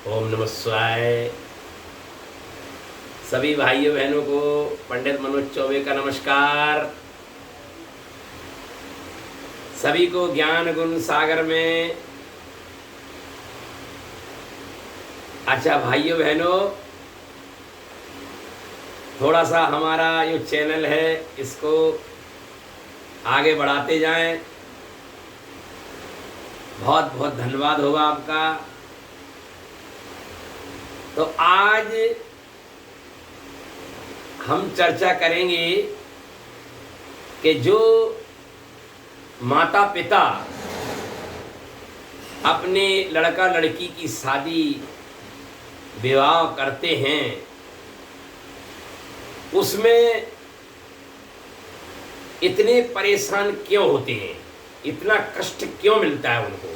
ओम नमः शिवाय। सभी भाइयों बहनों को पंडित मनोज चौबे का नमस्कार। सभी को ज्ञान गुण सागर में। अच्छा भाइयों बहनों, थोड़ा सा हमारा जो चैनल है इसको आगे बढ़ाते जाएं। बहुत बहुत धन्यवाद होगा आपका। तो आज हम चर्चा करेंगे कि जो माता पिता अपने लड़का लड़की की शादी विवाह करते हैं उसमें इतने परेशान क्यों होते हैं, इतना कष्ट क्यों मिलता है उनको,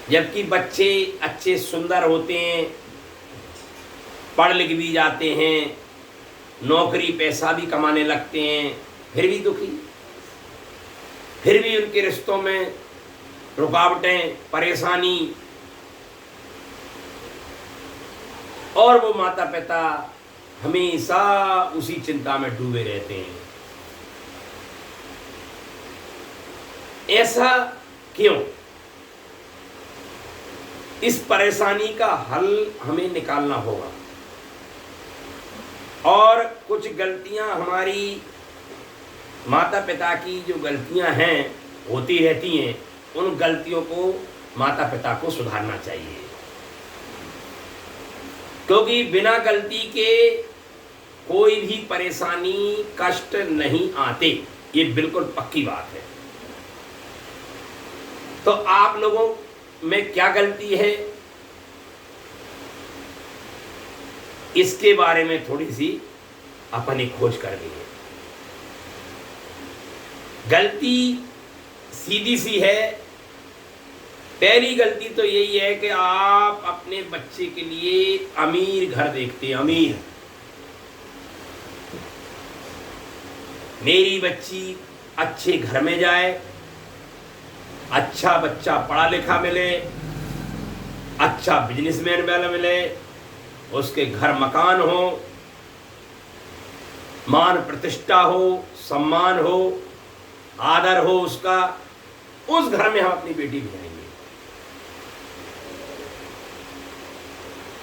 जबकि बच्चे अच्छे सुंदर होते हैं, पढ़ लिख भी जाते हैं, नौकरी पैसा भी कमाने लगते हैं, फिर भी दुखी, फिर भी उनके रिश्तों में रुकावटें, परेशानी, और वो माता पिता हमेशा उसी चिंता में डूबे रहते हैं। ऐसा क्यों? इस परेशानी का हल हमें निकालना होगा और कुछ गलतियां हमारी माता पिता की जो गलतियां हैं होती रहती हैं, उन गलतियों को माता पिता को सुधारना चाहिए, क्योंकि बिना गलती के कोई भी परेशानी कष्ट नहीं आते, ये बिल्कुल पक्की बात है। तो आप लोगों में क्या गलती है इसके बारे में थोड़ी सी अपनी खोज करनी है। गलती सीधी सी है। पहली गलती तो यही है कि आप अपने बच्चे के लिए अमीर घर देखते हैं। अमीर, मेरी बच्ची अच्छे घर में जाए, अच्छा बच्चा पढ़ा लिखा मिले, अच्छा बिजनेसमैन वाला मिले, उसके घर मकान हो, मान प्रतिष्ठा हो, सम्मान हो, आदर हो उसका, उस घर में हम अपनी बेटी भेजेंगे।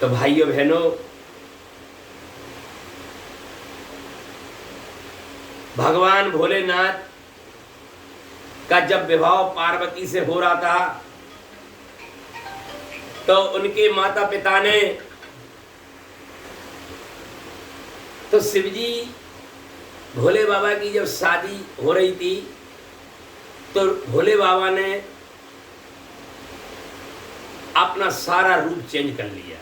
तो भाइयों बहनों, भगवान भोलेनाथ का जब विवाह पार्वती से हो रहा था तो उनके माता पिता ने तो शिवजी भोले बाबा की जब शादी हो रही थी तो भोले बाबा ने अपना सारा रूप चेंज कर लिया।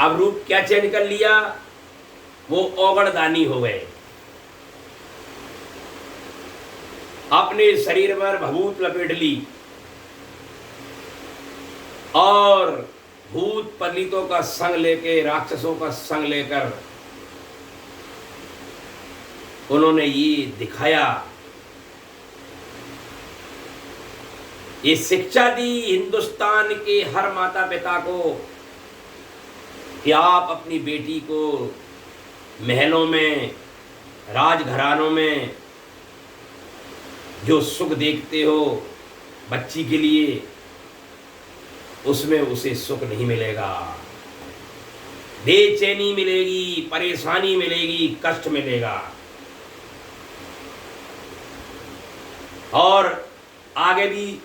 अब रूप क्या चेंज कर लिया? वो औगड़दानी हो गए, अपने शरीर पर भभूत लपेट ली और भूत पलितों का संग लेके, राक्षसों का संग लेकर उन्होंने ये दिखाया, ये शिक्षा दी हिंदुस्तान के हर माता पिता को कि आप अपनी बेटी को महलों में, राजघरानों में जो सुख देखते हो बच्ची के लिए, उसमें उसे सुख नहीं मिलेगा, बेचैनी मिलेगी, परेशानी मिलेगी, कष्ट मिलेगा। और आगे भी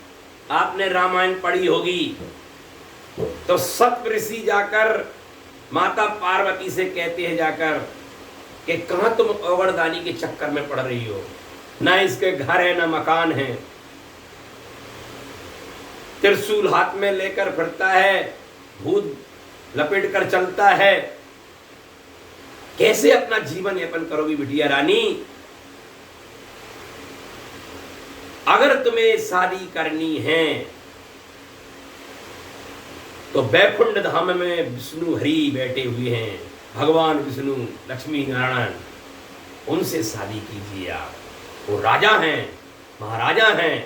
आपने रामायण पढ़ी होगी तो सप्त ऋषि जाकर माता पार्वती से कहते हैं जाकर कि कहां तुम औगड़दानी के चक्कर में पड़ रही हो, ना इसके घर है ना मकान है, त्रिशूल हाथ में लेकर फिरता है, भूत लपेट कर चलता है, कैसे अपना जीवन यापन करोगी बिटिया रानी? अगर तुम्हें शादी करनी है तो बैकुंठ धाम में विष्णु हरि बैठे हुए हैं, भगवान विष्णु, लक्ष्मी नारायण, उनसे शादी कीजिए। आप वो राजा हैं, महाराजा हैं,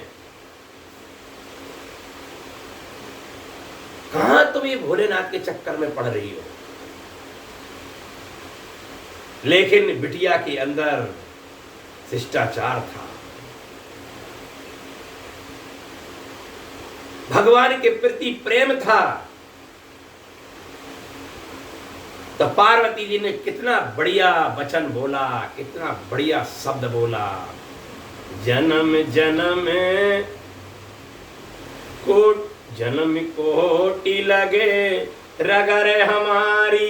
ये भोलेनाथ के चक्कर में पड़ रही हो। लेकिन बिटिया के अंदर शिष्टाचार था, भगवान के प्रति प्रेम था। तो पार्वती जी ने कितना बढ़िया वचन बोला, कितना बढ़िया शब्द बोला। जन्म जन्म कोटि लगे रगर हमारी,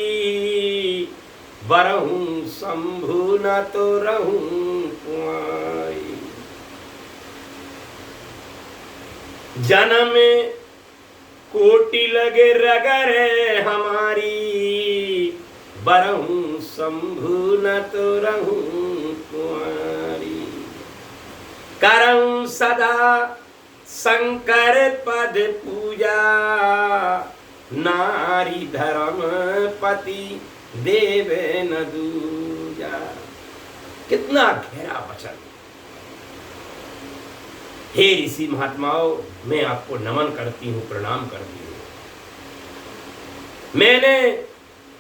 बरहूं शंभु न तो रहूं कुंवारी। जन्म कोटि लगे रगर हमारी, बरहूं शंभु न तो रहूं कुंवारी। करऊं सदा शंकर पद पूजा, नारी धर्म पति देव न दूजा। कितना गहरा वचन। हे ऋषि महात्माओं, मैं आपको नमन करती हूँ, प्रणाम करती हूँ। मैंने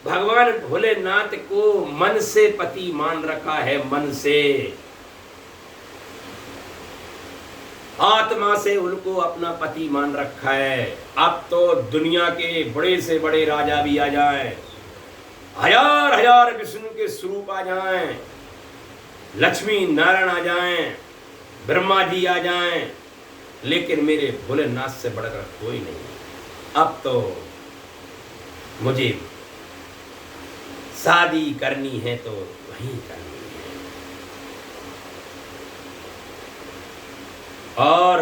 भगवान भोलेनाथ को मन से पति मान रखा है, मन से, आत्मा से उनको अपना पति मान रखा है। अब तो दुनिया के बड़े से बड़े राजा भी आ जाएं, हजार हजार विष्णु के स्वरूप आ जाएं, लक्ष्मी नारायण आ जाएं, ब्रह्मा जी आ जाएं, लेकिन मेरे भोलेनाथ से बढ़कर कोई नहीं। अब तो मुझे शादी करनी है तो वहीं करनी है। और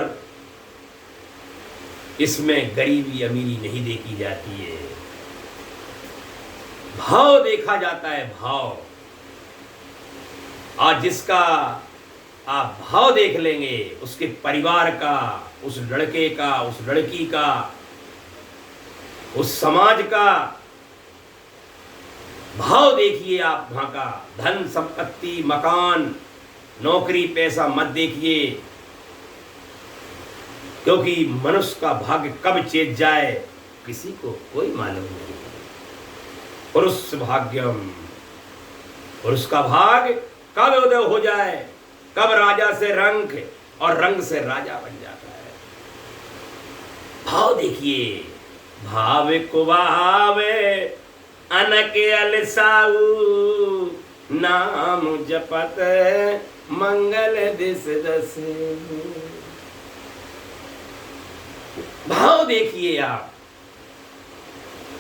इसमें गरीबी अमीरी नहीं देखी जाती है, भाव देखा जाता है, भाव। आज जिसका आप भाव देख लेंगे, उसके परिवार का, उस लड़के का, उस लड़की का, उस समाज का भाव देखिए आप। वहां का धन संपत्ति, मकान, नौकरी, पैसा मत देखिए, क्योंकि मनुष्य का भाग्य कब चेत जाए किसी को कोई मालूम नहीं। पुरुष भाग्यम, पुरुष का भाग कब उदय हो जाए, कब राजा से रंग और रंग से राजा बन जाता है। भाव देखिए, भाव को भावे अनक अलसाऊ, नाम जपत मंगल दिस दसे। भाव देखिए आप।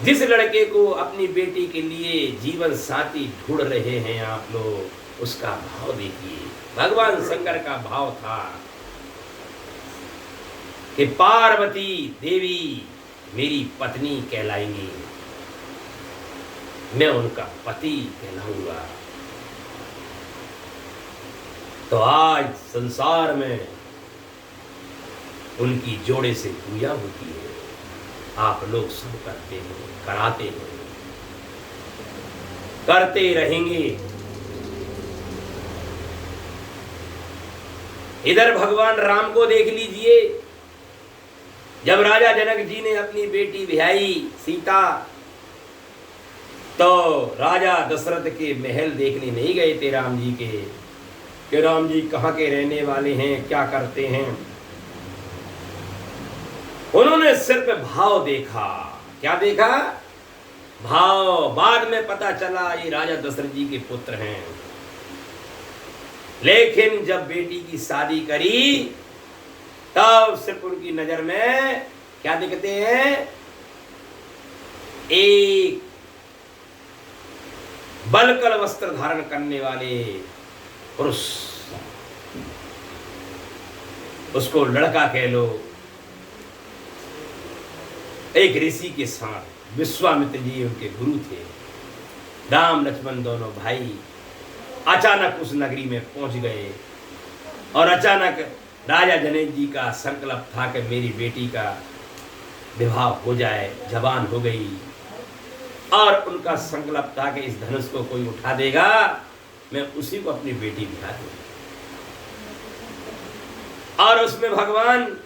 जिस लड़के को अपनी बेटी के लिए जीवन साथी ढूंढ रहे हैं आप लोग, उसका भाव देखिए। भगवान शंकर का भाव था कि पार्वती देवी मेरी पत्नी कहलाएंगी, मैं उनका पति कहलाऊंगा। तो आज संसार में उनकी जोड़े से पूजा होती है। आप लोग सब करते हैं, कराते हैं, करते रहेंगे। इधर भगवान राम को देख लीजिए। जब राजा जनक जी ने अपनी बेटी ब्याही सीता, तो राजा दशरथ के महल देखने नहीं गए थे राम जी के, कि राम जी कहाँ के रहने वाले हैं, क्या करते हैं। उन्होंने सिर्फ भाव देखा। क्या देखा? भाव। बाद में पता चला ये राजा दशरथ जी के पुत्र हैं। लेकिन जब बेटी की शादी करी, तब सिर्फ उनकी नजर में क्या दिखते हैं? एक बलकल वस्त्र धारण करने वाले पुरुष, उसको लड़का कह लो, एक ऋषि के साथ। विश्वामित्र जी उनके गुरु थे। राम लक्ष्मण दोनों भाई अचानक उस नगरी में पहुंच गए, और अचानक राजा जनक जी का संकल्प था कि मेरी बेटी का विवाह हो जाए। जवान हो गई, और उनका संकल्प था कि इस धनुष को कोई उठा देगा, मैं उसी को अपनी बेटी बिठा दूंगा। और उसमें भगवान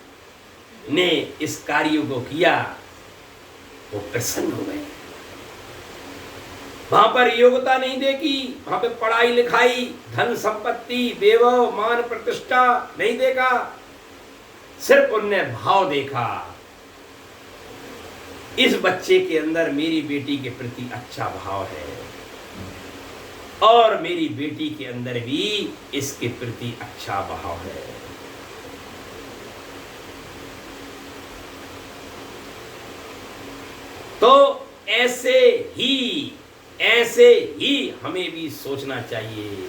ने इस कार्य को किया। वो प्रसन्न हो गए। वहां पर योग्यता नहीं देखी, वहां पे पढ़ाई लिखाई, धन संपत्ति, वैभव, मान प्रतिष्ठा नहीं देखा, सिर्फ उनने भाव देखा। इस बच्चे के अंदर मेरी बेटी के प्रति अच्छा भाव है और मेरी बेटी के अंदर भी इसके प्रति अच्छा भाव है। तो ऐसे ही हमें भी सोचना चाहिए।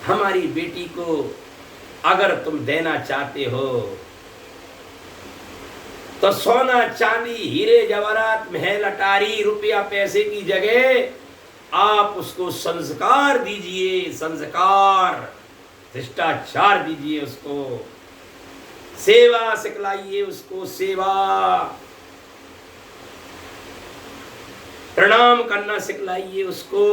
हमारी बेटी को अगर तुम देना चाहते हो तो सोना चांदी हीरे जवाहरात महल अटारी रुपया पैसे की जगह आप उसको संस्कार दीजिए, संस्कार, शिष्टाचार दीजिए, उसको सेवा सिखलाइए, उसको सेवा, प्रणाम करना सिखलाइए, उसको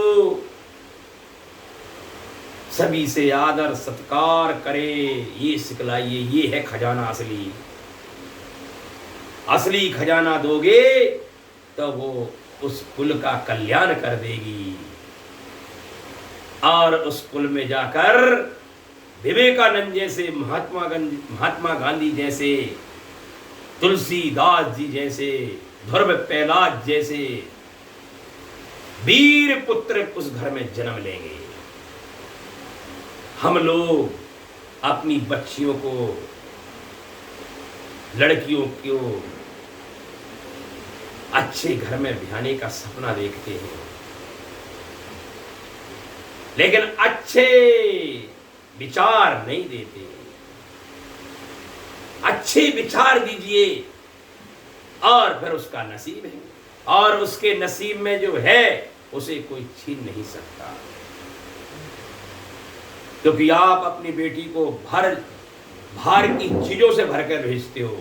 सभी से आदर सत्कार करे, ये सिखलाइए। ये है खजाना असली। असली खजाना दोगे तो वो उस कुल का कल्याण कर देगी और उस कुल में जाकर विवेकानंद जैसे, महात्मा गांधी जैसे, तुलसीदास जी जैसे, ध्रुव प्रहलाद जैसे वीर पुत्र उस घर में जन्म लेंगे। हम लोग अपनी बच्चियों को, लड़कियों को अच्छे घर में ब्याहने का सपना देखते हैं, लेकिन अच्छे विचार नहीं देते। अच्छे विचार दीजिए और फिर उसका नसीब है, और उसके नसीब में जो है उसे कोई छीन नहीं सकता। क्योंकि आप अपनी बेटी को भार की चीजों से भरकर भेजते हो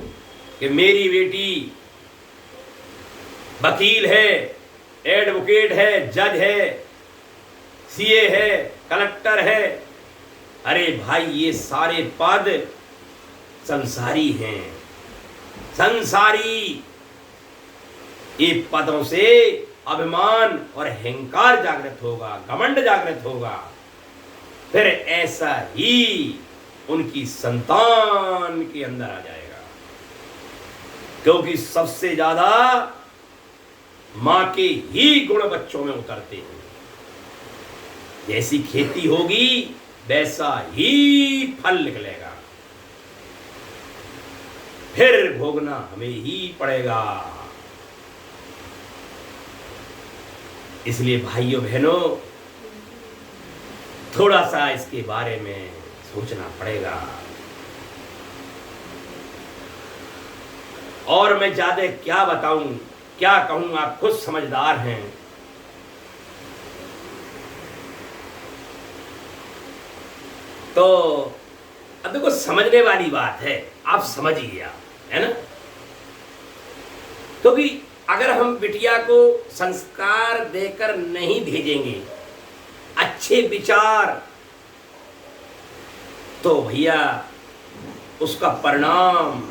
कि मेरी बेटी वकील है, एडवोकेट है, जज है, सीए है, कलेक्टर है। अरे भाई, ये सारे पद संसारी हैं, संसारी। ये पदों से अभिमान और अहंकार जागृत होगा, घमंड जागृत होगा, फिर ऐसा ही उनकी संतान के अंदर आ जाएगा। क्योंकि सबसे ज्यादा मां के ही गुण बच्चों में उतरते हैं। जैसी खेती होगी वैसा ही फल निकलेगा, फिर भोगना हमें ही पड़ेगा। इसलिए भाइयों बहनों, थोड़ा सा इसके बारे में सोचना पड़ेगा। और मैं ज्यादा क्या बताऊं, क्या कहूं, आप खुद समझदार हैं। तो अब देखो, समझने वाली बात है, आप समझ लिया है ना। क्योंकि अगर हम बिटिया को संस्कार देकर नहीं भेजेंगे, अच्छे विचार, तो भैया उसका परिणाम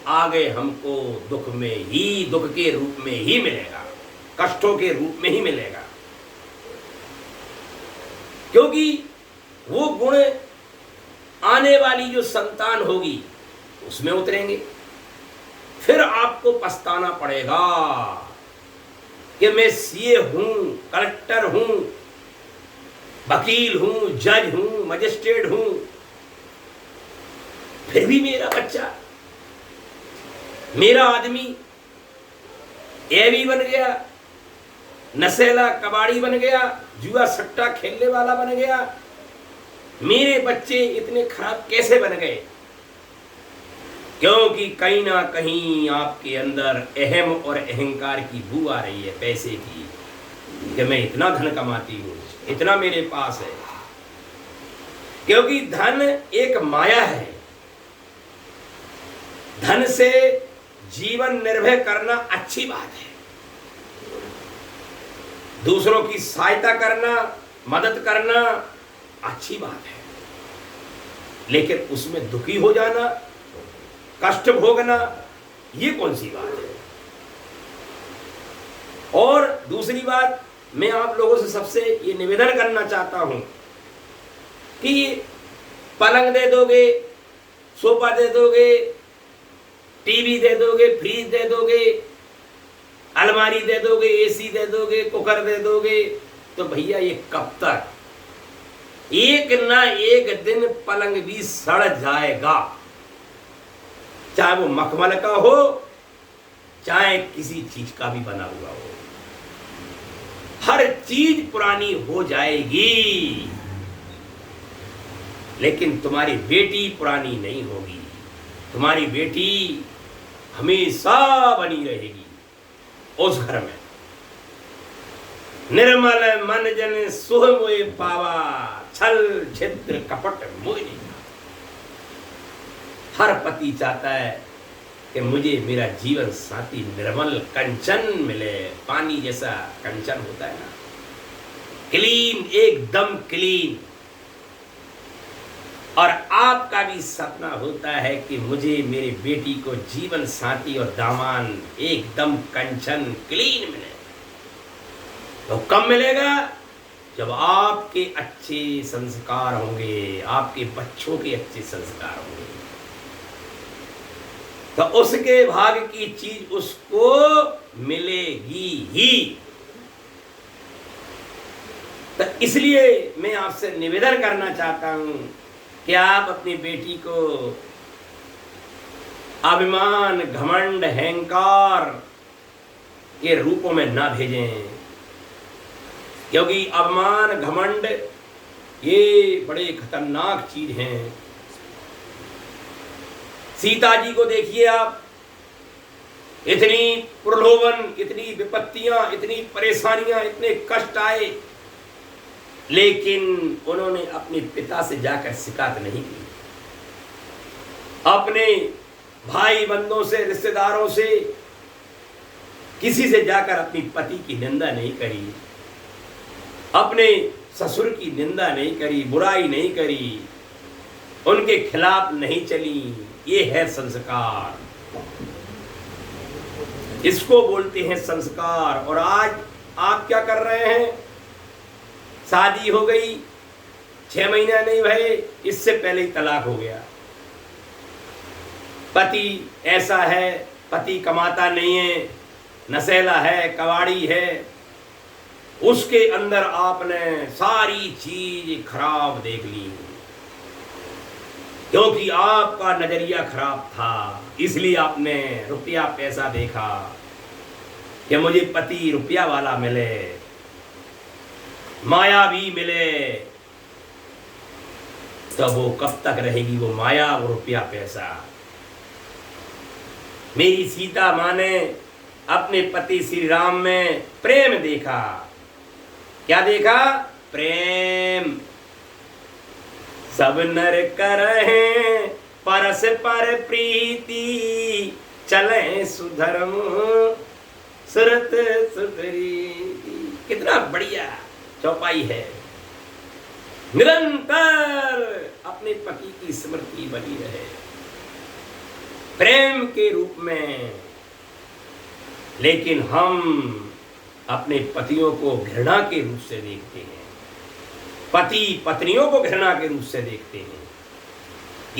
आगे हमको दुख के रूप में ही मिलेगा, कष्टों के रूप में ही मिलेगा। क्योंकि वो गुण आने वाली जो संतान होगी उसमें उतरेंगे। फिर आपको पछताना पड़ेगा कि मैं सीए हूं, कलेक्टर हूं, वकील हूं, जज हूं, मजिस्ट्रेट हूं, फिर भी मेरा बच्चा, मेरा आदमी एवी बन गया, नशेला कबाड़ी बन गया, जुआ सट्टा खेलने वाला बन गया। मेरे बच्चे इतने खराब कैसे बन गए? क्योंकि कहीं ना कहीं आपके अंदर अहम और अहंकार की बू आ रही है, पैसे की, कि मैं इतना धन कमाती हूं, इतना मेरे पास है। क्योंकि धन एक माया है। धन से जीवन निर्भर करना अच्छी बात है, दूसरों की सहायता करना, मदद करना अच्छी बात है, लेकिन उसमें दुखी हो जाना, कष्ट भोगना, ये कौन सी बात है? और दूसरी बात, मैं आप लोगों से सबसे ये निवेदन करना चाहता हूं कि पलंग दे दोगे, सोफा दे दोगे, टीवी दे दोगे, फ्रिज दे दोगे, अलमारी दे दोगे, एसी दे दोगे, कुकर दे दोगे, तो भैया ये कब तक? एक ना एक दिन पलंग भी सड़ जाएगा, चाहे वो मखमल का हो, चाहे किसी चीज का भी बना हुआ हो, हर चीज पुरानी हो जाएगी, लेकिन तुम्हारी बेटी पुरानी नहीं होगी। तुम्हारी बेटी हमेशा बनी रहेगी उस घर में। निर्मल मन जन सुह मोए पावा, छल छिद्र कपट मोए नहीं। हर पति चाहता है कि मुझे मेरा जीवन साथी निर्मल कंचन मिले, पानी जैसा कंचन होता है ना, क्लीन, एकदम क्लीन। और आपका भी सपना होता है कि मुझे मेरी बेटी को जीवन साथी और दामान एकदम कंचन क्लीन मिले। तो कब मिलेगा? जब आपके अच्छे संस्कार होंगे, आपके बच्चों के अच्छे संस्कार होंगे, तो उसके भाग की चीज उसको मिलेगी ही। तो इसलिए मैं आपसे निवेदन करना चाहता हूं कि आप अपनी बेटी को अभिमान, घमंड, अहंकार के रूपों में ना भेजें, क्योंकि अभिमान, घमंड ये बड़े खतरनाक चीज हैं। सीता जी को देखिए आप, इतनी प्रलोभन, इतनी विपत्तियां, इतनी परेशानियां, इतने कष्ट आए, लेकिन उन्होंने अपने पिता से जाकर शिकायत नहीं की, अपने भाई बंधुओं से, रिश्तेदारों से, किसी से जाकर अपनी पति की निंदा नहीं करी, अपने ससुर की निंदा नहीं करी, बुराई नहीं करी, उनके खिलाफ नहीं चली। ये है संस्कार, इसको बोलते हैं संस्कार। और आज आप क्या कर रहे हैं? शादी हो गई, 6 महीना नहीं भरे, इससे पहले ही तलाक हो गया। पति ऐसा है, पति कमाता नहीं है, नशेला है, कबाड़ी है, उसके अंदर आपने सारी चीज खराब देख ली, क्योंकि आपका नजरिया खराब था, इसलिए आपने रुपया पैसा देखा कि मुझे पति रुपया वाला मिले, माया भी मिले। तो वो कब तक रहेगी वो माया, वो रुपया पैसा? मेरी सीता माँ ने अपने पति श्री राम में प्रेम देखा। क्या देखा? प्रेम। सब नर करहे परस्पर प्रीति, चले सुधर्म सुरत सुधरी। कितना बढ़िया चौपाई है। निरंतर अपने पति की स्मृति बनी रहे प्रेम के रूप में। लेकिन हम अपने पतियों को घृणा के रूप से देखते हैं, पति पत्नियों को घृणा के रूप से देखते हैं,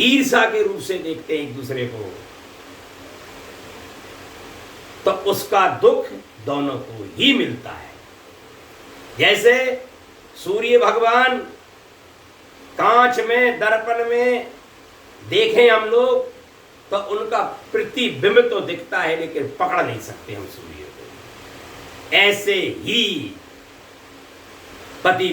ईर्ष्या के रूप से देखते हैं एक दूसरे को। तो उसका दुख दोनों को ही मिलता है। जैसे सूर्य भगवान कांच में, दर्पण में देखें हम लोग, तो उनका प्रतिबिंब तो दिखता है, लेकिन पकड़ नहीं सकते हम सूर्य को। ऐसे ही पति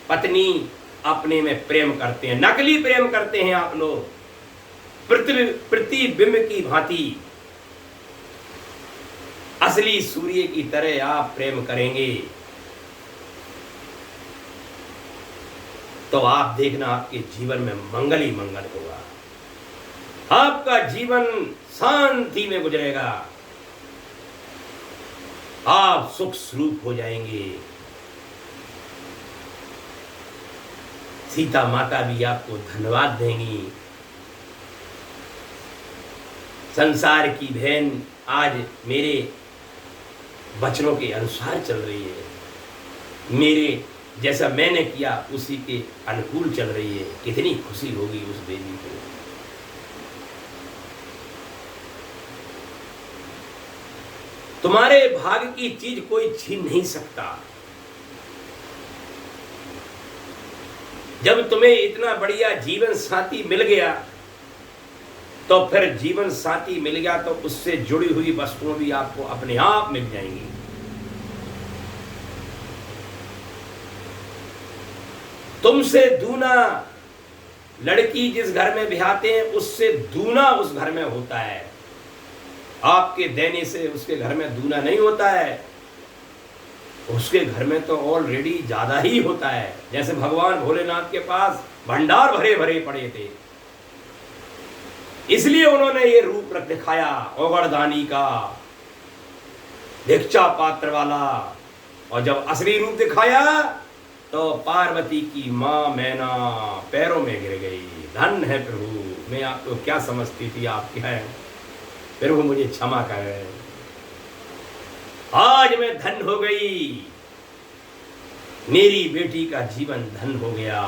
पत्नी अपने में प्रेम करते हैं, नकली प्रेम करते हैं आप लोग, प्रतिबिंब की भांति। असली सूर्य की तरह आप प्रेम करेंगे तो आप देखना आपके जीवन में मंगल ही मंगल होगा, आपका जीवन शांति में गुजरेगा, आप सुख स्वरूप हो जाएंगे। सीता माता भी आपको धन्यवाद देंगी। संसार की बहन आज मेरे वचनों के अनुसार चल रही है, मेरे जैसा मैंने किया उसी के अनुकूल चल रही है, कितनी खुशी होगी उस देवी को। तुम्हारे भाग्य की चीज कोई छीन नहीं सकता। जब तुम्हें इतना बढ़िया जीवन साथी मिल गया, तो फिर जीवन साथी मिल गया तो उससे जुड़ी हुई वस्तुएं भी आपको अपने आप मिल जाएंगी। तुमसे दूना लड़की जिस घर में ब्याहते हैं उससे दूना उस घर में होता है। आपके देने से उसके घर में दूना नहीं होता है, उसके घर में तो ऑलरेडी ज्यादा ही होता है। जैसे भगवान भोलेनाथ के पास भंडार भरे भरे पड़े थे, इसलिए उन्होंने ये रूप रख दिखाया ओगड़दानी का, भिक्षा पात्र वाला। और जब असली रूप दिखाया तो पार्वती की मां मैना पैरों में गिर गई। धन है प्रभु, मैं आपको क्या समझती थी, आप क्या है प्रभु, मुझे क्षमा करें, आज मैं धन हो गई, मेरी बेटी का जीवन धन हो गया।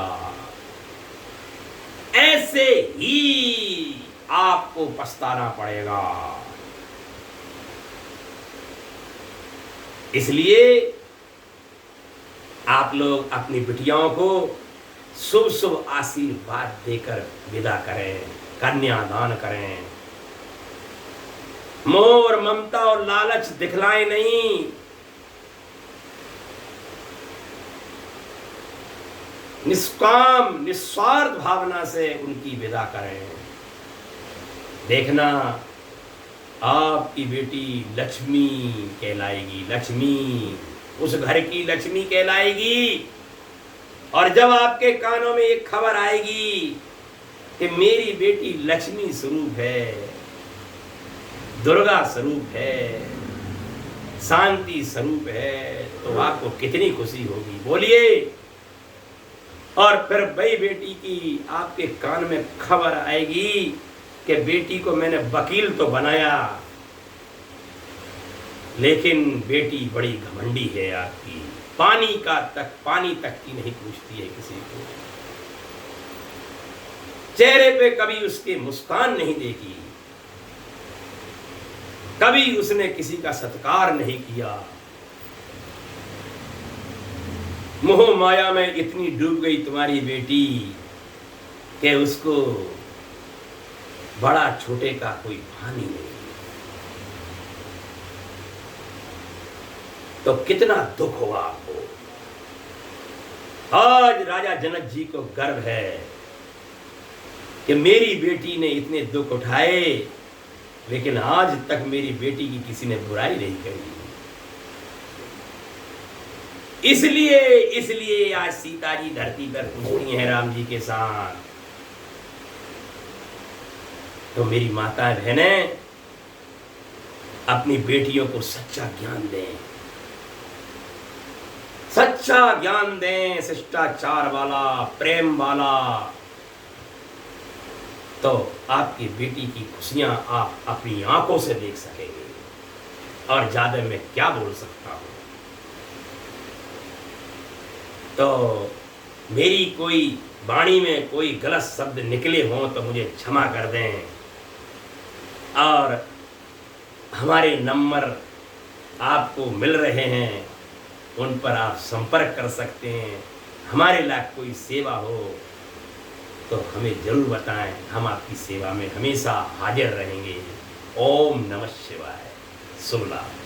ऐसे ही आपको पछताना पड़ेगा। इसलिए आप लोग अपनी बिटियाओं को शुभ शुभ आशीर्वाद देकर विदा करें, कन्यादान करें। मोह और ममता और लालच दिखलाएं नहीं। निष्काम निस्वार्थ भावना से उनकी विदा करें। देखना आपकी बेटी लक्ष्मी कहलाएगी, लक्ष्मी उस घर की लक्ष्मी कहलाएगी। और जब आपके कानों में एक खबर आएगी कि मेरी बेटी लक्ष्मी स्वरूप है, दुर्गा स्वरूप है, शांति स्वरूप है, तो आपको कितनी खुशी होगी, बोलिए। और फिर वही बेटी की आपके कान में खबर आएगी कि बेटी को मैंने वकील तो बनाया, लेकिन बेटी बड़ी घमंडी है आपकी, पानी तक की नहीं पूछती है किसी को, चेहरे पे कभी उसके मुस्कान नहीं देखी, कभी उसने किसी का सत्कार नहीं किया। मोह माया में इतनी डूब गई तुम्हारी बेटी कि उसको बड़ा छोटे का कोई भान ही नहीं। तो कितना दुख होगा आपको। आज राजा जनक जी को गर्व है कि मेरी बेटी ने इतने दुख उठाए, लेकिन आज तक मेरी बेटी की किसी ने बुराई नहीं करी। इसलिए आज सीता जी धरती पर पूछती हैं राम जी के साथ। तो मेरी माता बहनें अपनी बेटियों को सच्चा ज्ञान दें, सच्चा ज्ञान दें, शिष्टाचार वाला, प्रेम वाला। तो आपकी बेटी की खुशियां आप अपनी आंखों से देख सकेंगे। और ज्यादा मैं क्या बोल सकता हूं। तो मेरी कोई वाणी में कोई गलत शब्द निकले हों तो मुझे क्षमा कर दें। और हमारे नंबर आपको मिल रहे हैं, उन पर आप संपर्क कर सकते हैं। हमारे लायक कोई सेवा हो तो हमें जरूर बताएं, हम आपकी सेवा में हमेशा हाजिर रहेंगे। ओम नमः शिवाय। शुभ लाभ।